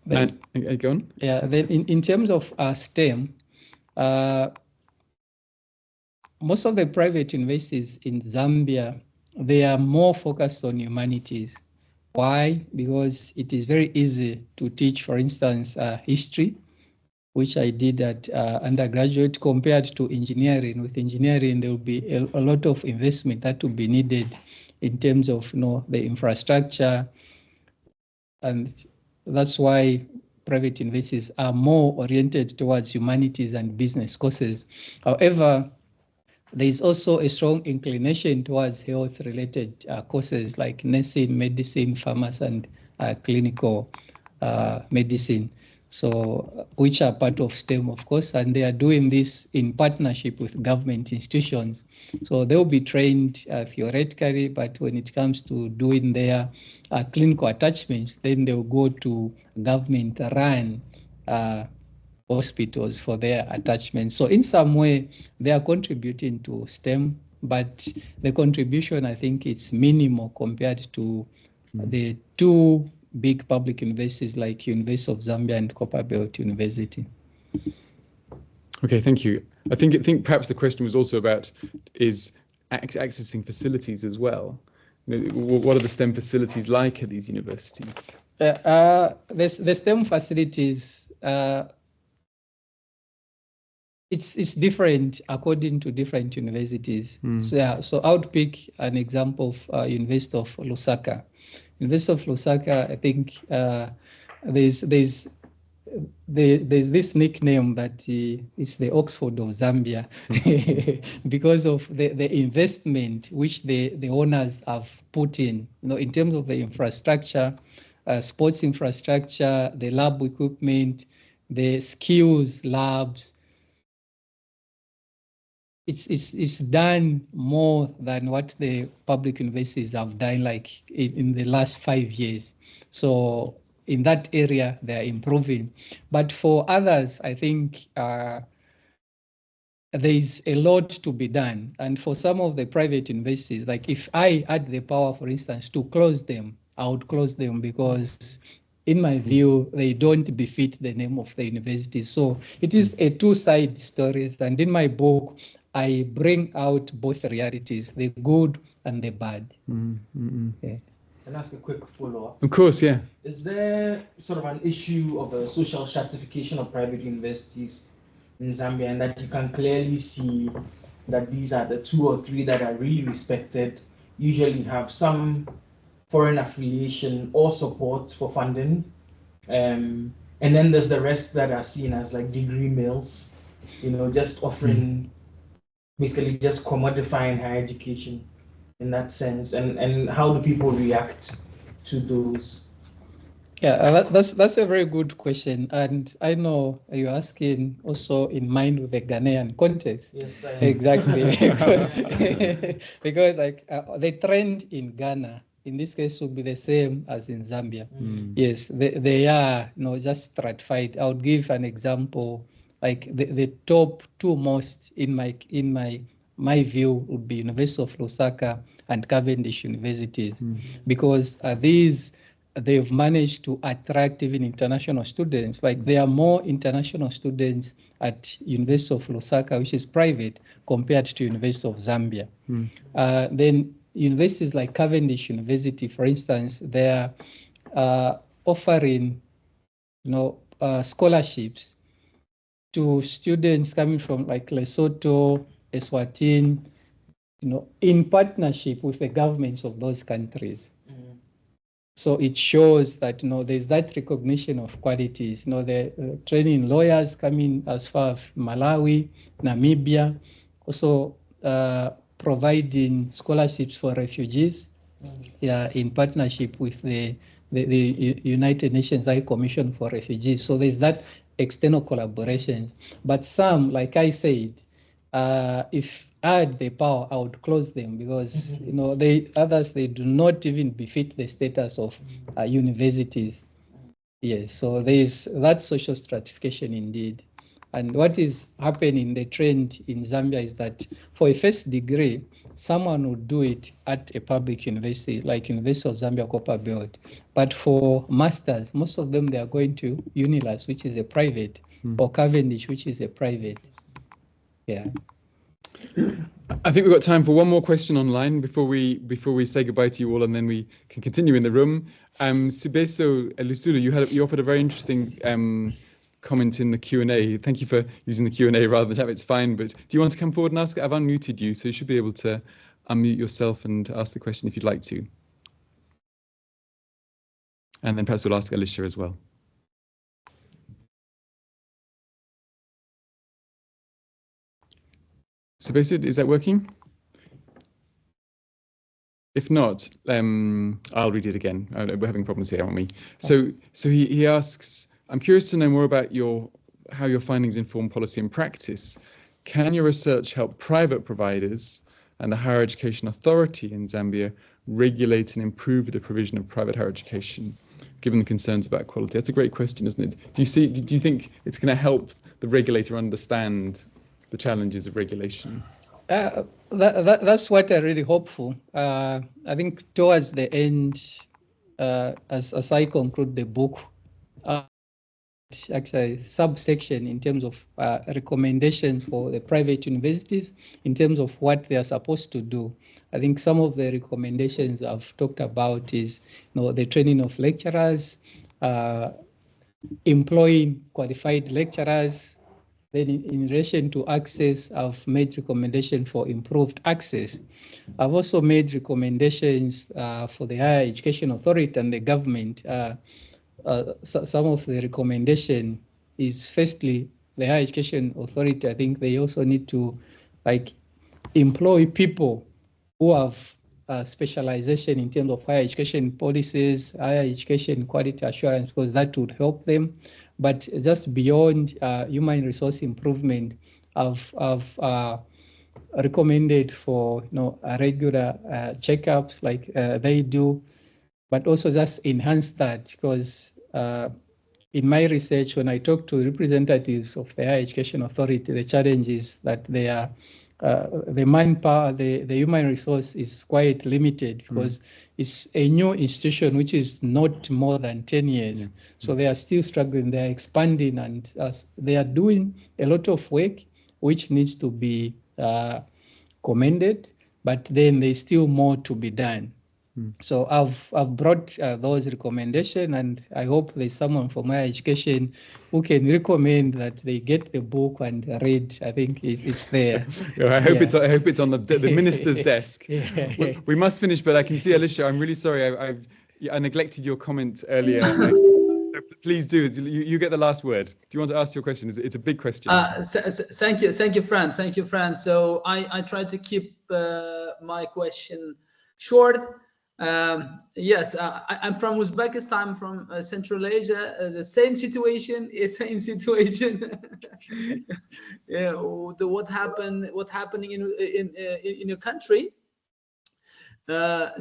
Then, go on. Yeah, then in terms of STEM, most of the private universities in Zambia, they are more focused on humanities. Why? Because it is very easy to teach, for instance, history, which I did at undergraduate, compared to engineering. With engineering, there will be a lot of investment that will be needed in terms of the infrastructure, and that's why private universities are more oriented towards humanities and business courses. However, there is also a strong inclination towards health-related courses like nursing, medicine, pharmacy, and clinical medicine, so which are part of STEM, of course, and they are doing this in partnership with government institutions. So they'll be trained theoretically, but when it comes to doing their clinical attachments, then they'll go to government-run hospitals for their attachments. So in some way, they are contributing to STEM, but the contribution, I think, it's minimal compared to the two big public universities like University of Zambia and Copperbelt University. Okay, thank you. I think perhaps the question was also about accessing facilities as well. What are the STEM facilities like at these universities? The STEM facilities, it's different according to different universities. So I would pick an example of University of Lusaka. University of Lusaka, I think there's this nickname that it's the Oxford of Zambia because of the investment which the owners have put in terms of the infrastructure, sports infrastructure, the lab equipment, the skills labs. It's done more than what the public universities have done, like in the last 5 years. So in that area, they're improving. But for others, I think there's a lot to be done. And for some of the private universities, like if I had the power, for instance, to close them, I would close them because in my view, they don't befit the name of the university. So it is a two-sided story. And in my book, I bring out both realities, the good and the bad. Yeah. Can I ask a quick follow-up? Of course, yeah. Is there sort of an issue of the social stratification of private universities in Zambia, and that you can clearly see that these are the 2 or 3 that are really respected, usually have some foreign affiliation or support for funding. And then there's the rest that are seen as like degree mills, just offering, basically just commodifying higher education in that sense. And how do people react to those? Yeah, that's a very good question, and I know you're asking also in mind with the Ghanaian context. Yes, exactly, because like the trend in Ghana in this case would be the same as in Zambia. Yes, they are just stratified. I would give an example. Like the top 2 most in my view would be University of Lusaka and Cavendish universities, because they've managed to attract even international students. Like there are more international students at University of Lusaka, which is private, compared to University of Zambia. Then universities like Cavendish University, for instance, they are offering scholarships to students coming from like Lesotho, Eswatini, in partnership with the governments of those countries. So it shows that there's that recognition of qualities. The training lawyers coming as far as Malawi, Namibia, also providing scholarships for refugees, in partnership with the United Nations High Commission for Refugees. So there's that external collaboration. But some, like I said, if I had the power, I would close them, because they do not even befit the status of universities. Yes, so there's that social stratification indeed. And what is happening, the trend in Zambia, is that for a first degree, someone would do it at a public university, like University of Zambia Copper Belt. But for masters, most of them, they are going to Unilas, which is a private, or Cavendish, which is a private. Yeah. I think we've got time for one more question online before we say goodbye to you all, and then we can continue in the room. Sibeso Elusulu, you offered a very interesting comment in the Q&A. Thank you for using the Q&A rather than chat. It's fine, but do you want to come forward and ask? I've unmuted you, so you should be able to unmute yourself and ask the question if you'd like to. And then perhaps we'll ask Alicia as well. Sibeso, is that working? If not, I'll read it again. We're having problems here, aren't we? So he asks, I'm curious to know more about how your findings inform policy and practice. Can your research help private providers and the Higher Education Authority in Zambia regulate and improve the provision of private higher education, given the concerns about quality? That's a great question, isn't it? Do you think it's going to help the regulator understand the challenges of regulation? That's what I really hope for. I think towards the end, as I conclude the book, actually subsection in terms of recommendations for the private universities in terms of what they are supposed to do. I think some of the recommendations I've talked about is the training of lecturers, employing qualified lecturers. Then in relation to access, I've made recommendations for improved access. I've also made recommendations for the Higher Education Authority and the government. Some of the recommendation is, firstly, the Higher Education Authority, I think they also need to employ people who have specialization in terms of higher education policies, higher education quality assurance, because that would help them. But just beyond human resource improvement, I've recommended for regular checkups like they do, but also just enhance that, because in my research, when I talk to representatives of the Higher Education Authority, the challenge is that they are the manpower, the human resource is quite limited, because it's a new institution which is not more than 10 years. Yeah. So they are still struggling, they are expanding, and they are doing a lot of work which needs to be commended, but then there's still more to be done. So I've brought those recommendations, and I hope there's someone from higher education who can recommend that they get the book and read. I think it's there. I hope it's on the minister's desk. Yeah. We must finish, but I can see, Alicia, I'm really sorry. I neglected your comment earlier. Please do. You get the last word. Do you want to ask your question? It's a big question. Thank you, Fran. Thank you, Fran. So I try to keep my question short. Yes, I'm from Uzbekistan. I'm from Central Asia. The same situation. Yeah. What happening in your country? I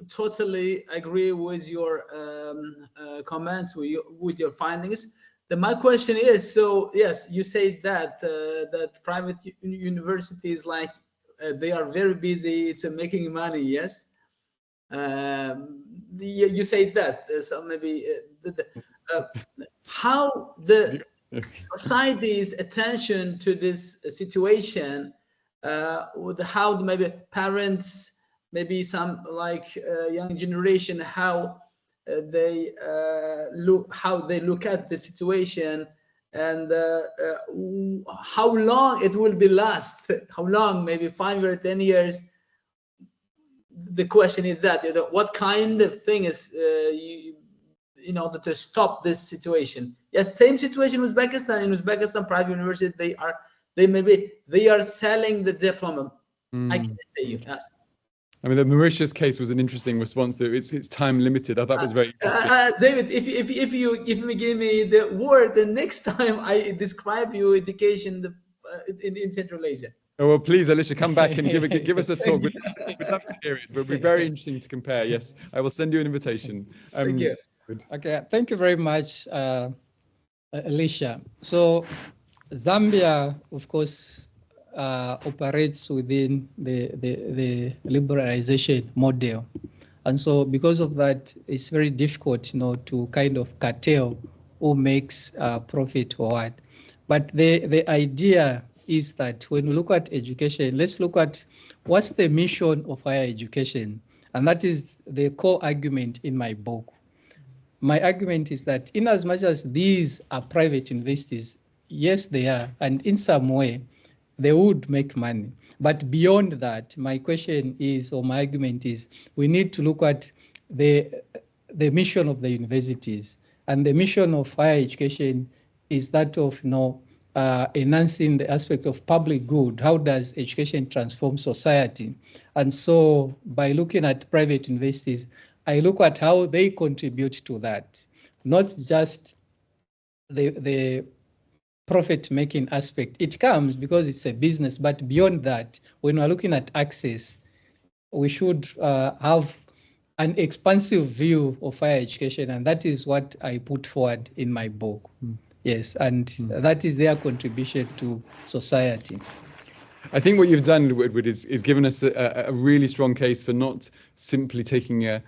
totally agree with your comments, with your findings. My question is, so yes, you say that that private universities, like they are very busy to making money. Yes, you say that. So maybe how the society's attention to this situation. How maybe parents, maybe some like young generation, how they look at the situation, and how long it will be last, how long, maybe 5 or 10 years. The question is that, what kind of thing is in order to stop this situation. Yes, same situation with Uzbekistan. In Uzbekistan, private universities, they are selling the diploma. I can say you. Yes. I mean, the Mauritius case was an interesting response. That it's time limited. I thought that was very interesting. David, if you give me the word, the next time I describe your education in Central Asia. Oh, well, please, Alicia, come back and give us a talk. We'd love to hear it. It would be very interesting to compare. Yes, I will send you an invitation. Thank you. Okay, thank you very much, Alicia. So Zambia, of course, operates within the liberalization model. And so because of that, it's very difficult, to kind of curtail who makes profit or what. But the idea is that when we look at education, let's look at what's the mission of higher education. And that is the core argument in my book. My argument is that in as much as these are private universities, yes, they are, and in some way, they would make money. But beyond that, my question is, or my argument is, we need to look at the mission of the universities. And the mission of higher education is that of enhancing the aspect of public good. How does education transform society? And so by looking at private universities, I look at how they contribute to that, not just the profit-making aspect. It comes because it's a business, but beyond that, when we're looking at access, we should have an expansive view of higher education, and that is what I put forward in my book. Yes, and that is their contribution to society. I think what you've done, Woodward, is given us a really strong case for not simply taking an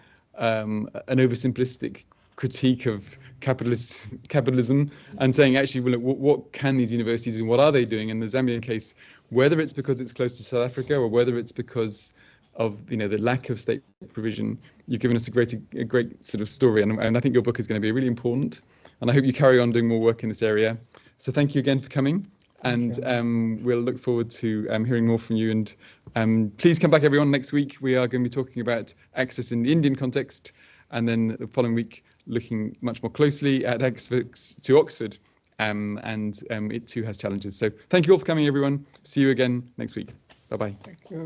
oversimplistic critique of capitalism and saying, actually, well, what can these universities do and what are they doing? In the Zambian case, whether it's because it's close to South Africa or whether it's because of the lack of state provision, you've given us a great sort of story, and I think your book is going to be really important, and I hope you carry on doing more work in this area. So thank you again for coming, and we'll look forward to hearing more from you. And please come back, everyone. Next week we are going to be talking about access in the Indian context, and then the following week looking much more closely at access to Oxford, and it too has challenges. So thank you all for coming, everyone. See you again next week. Bye-bye. Thank you.